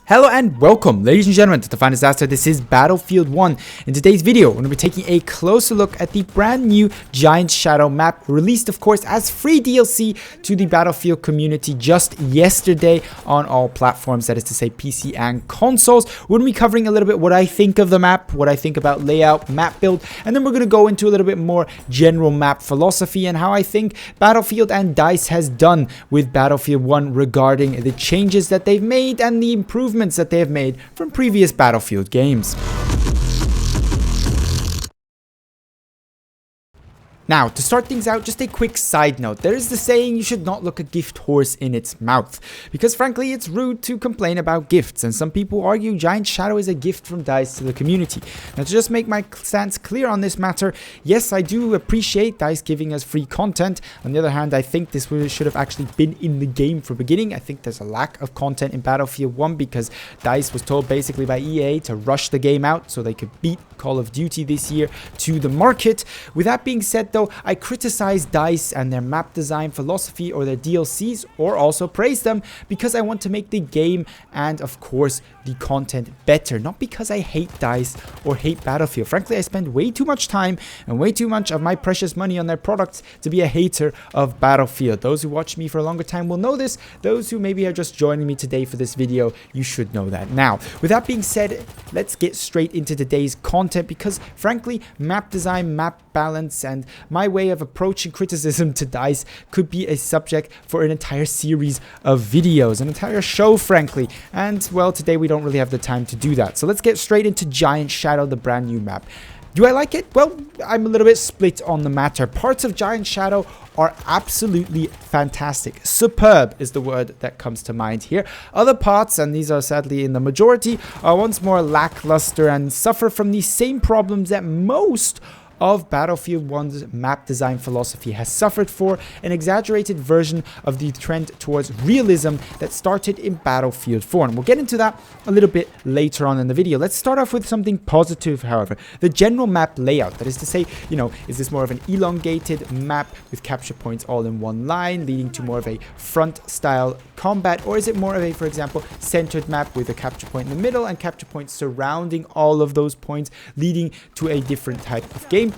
Hello and welcome, ladies and gentlemen, to the Final Disaster. This is Battlefield 1. In today's video, we're going to be taking a closer look at the brand new Giant Shadow map, released, of course, as free DLC to the Battlefield community just yesterday on all platforms, that is to say PC and consoles. We're going to be covering a little bit what I think of the map, what I think about layout, map build, and then we're going to go into a little bit more general map philosophy and how I think Battlefield and DICE has done with Battlefield 1 regarding the changes that they've made and the improvements that they have made from previous Battlefield games. Now, to start things out, just a quick side note. There is the saying you should not look a gift horse in its mouth, because frankly it's rude to complain about gifts, and some people argue Giant Shadow is a gift from DICE to the community. Now, to just make my stance clear on this matter, yes, I do appreciate DICE giving us free content. On the other hand, I think this should have actually been in the game from the beginning. I think there's a lack of content in Battlefield 1 because DICE was told basically by EA to rush the game out so they could beat Call of Duty this year to the market. With that being said, though, I criticize DICE and their map design philosophy or their DLCs, or also praise them because I want to make the game and, of course, the content better. Not because I hate DICE or hate Battlefield. Frankly, I spend way too much time and way too much of my precious money on their products to be a hater of Battlefield. Those who watch me for a longer time will know this. Those who maybe are just joining me today for this video, you should know that now. With that being said, let's get straight into today's content because, frankly, map design, map balance, and my way of approaching criticism to DICE could be a subject for an entire series of videos, an entire show, frankly. And, well, today we don't really have the time to do that. So let's get straight into Giant Shadow, the brand new map. Do I like it? Well, I'm a little bit split on the matter. Parts of Giant Shadow are absolutely fantastic. Superb is the word that comes to mind here. Other parts, and these are sadly in the majority, are once more lackluster and suffer from the same problems that most of Battlefield 1's map design philosophy has suffered for, an exaggerated version of the trend towards realism that started in Battlefield 4. And we'll get into that a little bit later on in the video. Let's start off with something positive, however. The general map layout. That is to say, is this more of an elongated map with capture points all in one line, leading to more of a front-style combat? Or is it more of a, for example, centered map with a capture point in the middle and capture points surrounding all of those points, leading to a different type of gameplay?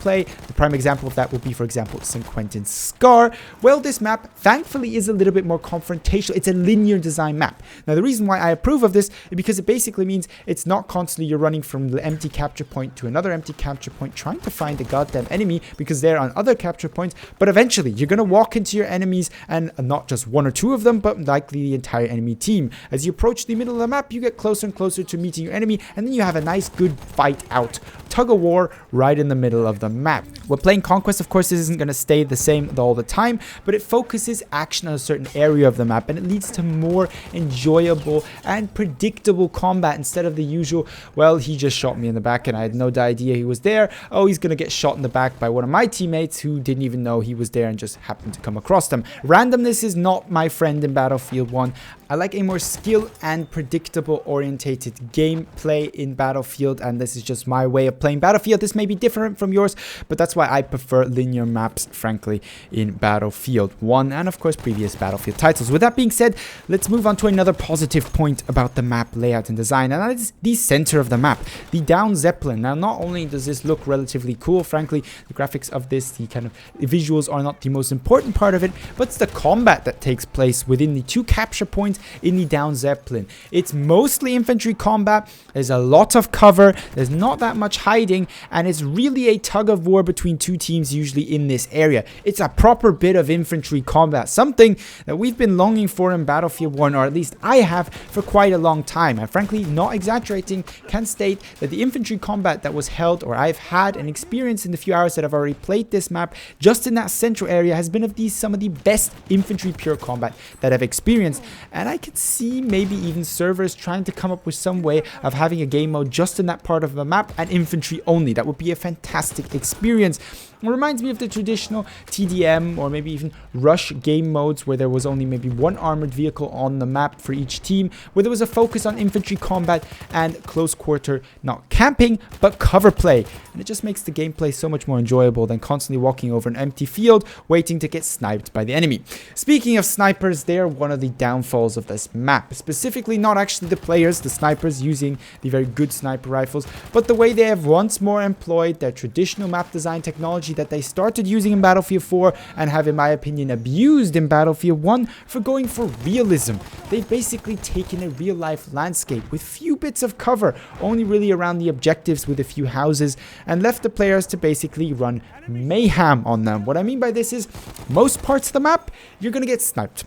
The prime example of that will be, for example, St. Quentin's Scar. Well, this map, thankfully, is a little bit more confrontational. It's a linear design map. Now, the reason why I approve of this is because it basically means it's not constantly you're running from the empty capture point to another empty capture point trying to find a goddamn enemy because they're on other capture points, but eventually you're going to walk into your enemies, and not just one or two of them, but likely the entire enemy team. As you approach the middle of the map, you get closer and closer to meeting your enemy, and then you have a nice good fight out. Tug of war right in the middle of the map. We're playing Conquest, of course. This isn't going to stay the same all the time, but it focuses action on a certain area of the map, and it leads to more enjoyable and predictable combat instead of the usual, well, he just shot me in the back and I had no idea he was there. Oh, he's going to get shot in the back by one of my teammates who didn't even know he was there and just happened to come across them. Randomness is not my friend in Battlefield 1. I like a more skill and predictable orientated gameplay in Battlefield, and this is just my way of playing Battlefield. This may be different from yours, but that's why I prefer linear maps, frankly, in Battlefield 1 and, of course, previous Battlefield titles. With that being said, let's move on to another positive point about the map layout and design, and that is the center of the map, the down Zeppelin. Now, not only does this look relatively cool, frankly, the graphics of this, the kind of visuals are not the most important part of it, but it's the combat that takes place within the two capture points in the down Zeppelin. It's mostly infantry combat. There's a lot of cover. There's not that much hiding, and it's really a tug of war between two teams usually in this area. It's a proper bit of infantry combat, something that we've been longing for in Battlefield 1, or at least I have for quite a long time. And frankly, not exaggerating, can state that the infantry combat that was held, or I've had and experienced in the few hours that I've already played this map, just in that central area, has been of some of the best infantry pure combat that I've experienced. And I could see maybe even servers trying to come up with some way of having a game mode just in that part of the map and infantry only. That would be a fantastic experience. It reminds me of the traditional TDM or maybe even Rush game modes where there was only maybe one armored vehicle on the map for each team, where there was a focus on infantry combat and close quarter, not camping, but cover play. And it just makes the gameplay so much more enjoyable than constantly walking over an empty field waiting to get sniped by the enemy. Speaking of snipers, they're one of the downfalls of this map. Specifically, not actually the players, the snipers using the very good sniper rifles, but the way they have once more employed their traditional map design technology that they started using in Battlefield 4 and have, in my opinion, abused in Battlefield 1 for going for realism. They've basically taken a real-life landscape with few bits of cover, only really around the objectives with a few houses, and left the players to basically run mayhem on them. What I mean by this is, most parts of the map, you're going to get sniped.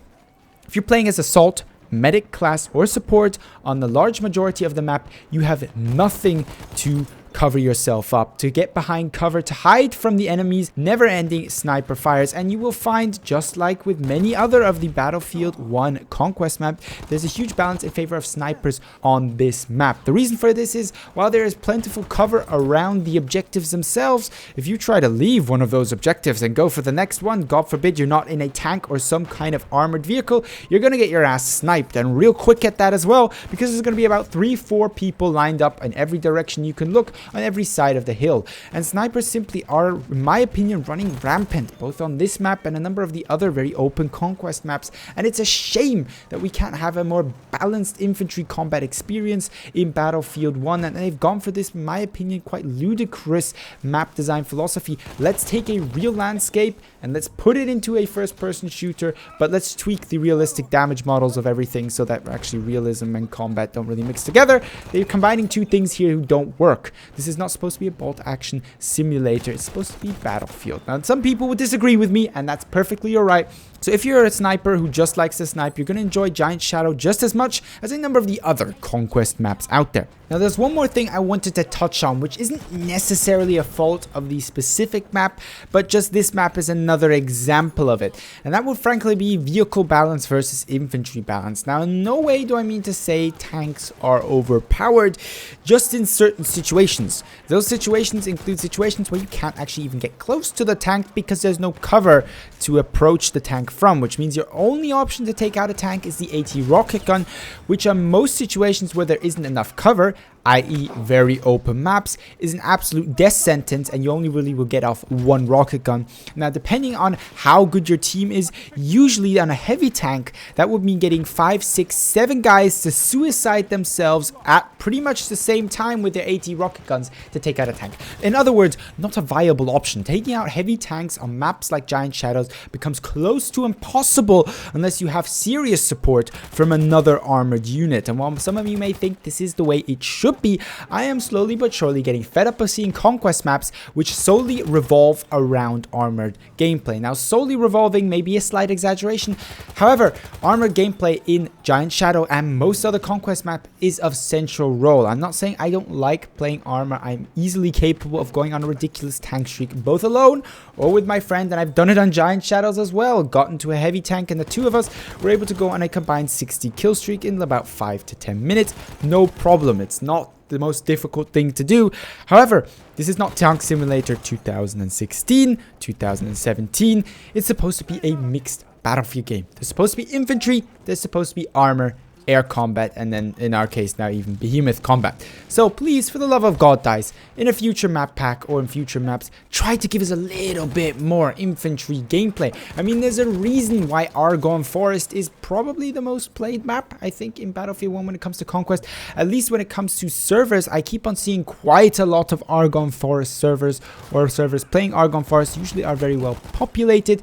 If you're playing as assault, medic class, or support, on the large majority of the map, you have nothing to cover yourself up, to get behind cover, to hide from the enemy's never-ending sniper fires. And you will find, just like with many other of the Battlefield 1 Conquest map, there's a huge balance in favor of snipers on this map. The reason for this is, while there is plentiful cover around the objectives themselves, if you try to leave one of those objectives and go for the next one, God forbid you're not in a tank or some kind of armored vehicle, you're going to get your ass sniped, and real quick at that as well, because there's going to be about 3-4 people lined up in every direction you can look, on every side of the hill. And snipers simply are, in my opinion, running rampant, both on this map and a number of the other very open Conquest maps. And it's a shame that we can't have a more balanced infantry combat experience in Battlefield 1. And they've gone for this, in my opinion, quite ludicrous map design philosophy. Let's take a real landscape and let's put it into a first-person shooter, but let's tweak the realistic damage models of everything so that actually realism and combat don't really mix together. They're combining two things here who don't work. This is not supposed to be a bolt action simulator. It's supposed to be Battlefield. Now, some people would disagree with me, and that's perfectly alright. So if you're a sniper who just likes to snipe, you're going to enjoy Giant Shadow just as much as a number of the other Conquest maps out there. Now, there's one more thing I wanted to touch on, which isn't necessarily a fault of the specific map, but just this map is another example of it. And that would frankly be vehicle balance versus infantry balance. Now, in no way do I mean to say tanks are overpowered, just in certain situations. Those situations include situations where you can't actually even get close to the tank because there's no cover to approach the tank from, which means your only option to take out a tank is the AT rocket gun, which on most situations where there isn't enough cover, i.e. very open maps, is an absolute death sentence, and you only really will get off one rocket gun. Now, depending on how good your team is, usually on a heavy tank, that would mean getting 5, 6, 7 guys to suicide themselves at pretty much the same time with their AT rocket guns to take out a tank. In other words, not a viable option. Taking out heavy tanks on maps like Giant Shadows becomes close to impossible unless you have serious support from another armored unit. And while some of you may think this is the way it should be, I am slowly but surely getting fed up of seeing Conquest maps which solely revolve around armored gameplay. Now, solely revolving may be a slight exaggeration. However, armored gameplay in Giant Shadow and most other Conquest map is of central role. I'm not saying I don't like playing armor. I'm easily capable of going on a ridiculous tank streak, both alone or with my friend, and I've done it on Giant Shadows as well. Got into a heavy tank and the two of us were able to go on a combined 60 kill streak in about 5 to 10 minutes. No problem. It's not the most difficult thing to do. However, this is not Tank Simulator 2016, 2017. It's supposed to be a mixed Battlefield game. There's supposed to be infantry, there's supposed to be armor, air combat, and then in our case now even behemoth combat. So please, for the love of God, DICE, in a future map pack or in future maps, try to give us a little bit more infantry gameplay. I mean, there's a reason why Argonne Forest is probably the most played map, I think, in Battlefield 1 when it comes to Conquest. At least when it comes to servers, I keep on seeing quite a lot of Argonne Forest servers, or servers playing Argonne Forest usually are very well populated.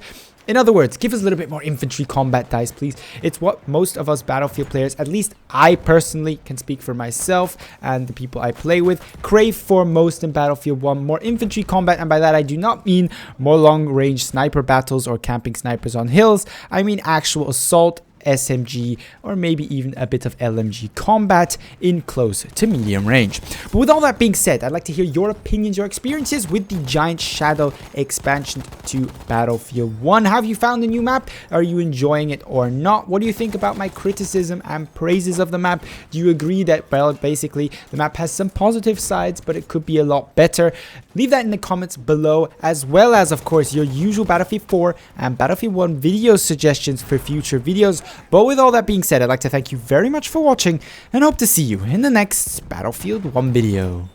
In other words, give us a little bit more infantry combat, DICE, please. It's what most of us Battlefield players, at least I personally can speak for myself and the people I play with, crave for most in Battlefield 1. More infantry combat, and by that I do not mean more long-range sniper battles or camping snipers on hills. I mean actual assault, SMG, or maybe even a bit of LMG combat in close to medium range. But with all that being said, I'd like to hear your opinions, your experiences with the Giant Shadow expansion to Battlefield 1. Have you found the new map? Are you enjoying it or not? What do you think about my criticism and praises of the map? Do you agree that, well, basically the map has some positive sides, but it could be a lot better? Leave that in the comments below, as well as, of course, your usual Battlefield 4 and Battlefield 1 video suggestions for future videos. But with all that being said, I'd like to thank you very much for watching and hope to see you in the next Battlefield 1 video.